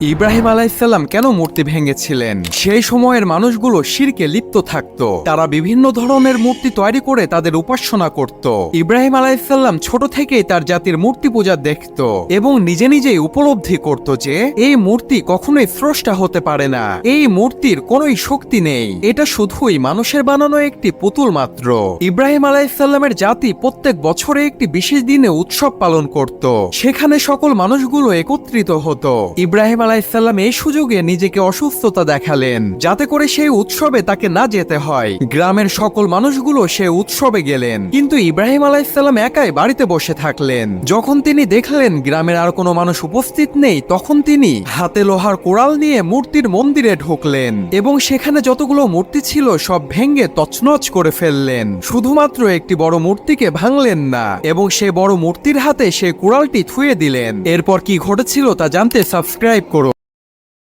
ইব্রাহিম আলাইসাল্লাম কেন মূর্তি ভেঙেছিলেন? সেই সময়ের মানুষগুলো শিরকে লিপ্ত থাকত। তারা বিভিন্ন ধরনের মূর্তি তৈরি করে তাদের উপাসনা করত। ইব্রাহিম আলাইসাল্লাম ছোট থেকেই তার জাতির মূর্তি পূজা দেখত এবং নিজে নিজেই উপলব্ধি করত যে এই মূর্তি কখনোই স্রষ্টা হতে পারে না। এই মূর্তির কোনোই শক্তি নেই, এটা শুধুই মানুষের বানানো একটি পুতুল মাত্র। ইব্রাহিম আলাইসাল্লামের জাতি প্রত্যেক বছরে একটি বিশেষ দিনে উৎসব পালন করত। সেখানে সকল মানুষগুলো একত্রিত হতো। ইব্রাহিম আলাইসাল্লাম এই সুযোগে নিজেকে অসুস্থতা দেখালেন যাতে করে সেই উৎসবে তাকে না যেতে হয়। গ্রামের সকল মানুষগুলো সেই উৎসবে গেলেন, কিন্তু ইব্রাহিম আলাইসাল্লাম একাই বাড়িতে বসে থাকলেন। যখন তিনি দেখলেন গ্রামের আর কোনো মানুষ উপস্থিত নেই, তখন তিনি হাতে লোহার কোড়াল নিয়ে মূর্তির মন্দিরে ঢুকলেন এবং সেখানে যতগুলো মূর্তি ছিল সব ভেঙে তছনছ করে ফেললেন। শুধুমাত্র একটি বড় মূর্তিকে ভাঙলেন না এবং সেই বড় মূর্তির হাতে সেই কোড়ালটি থুয়ে দিলেন। এরপর কি ঘটেছিল তা জানতে সাবস্ক্রাইব করুন।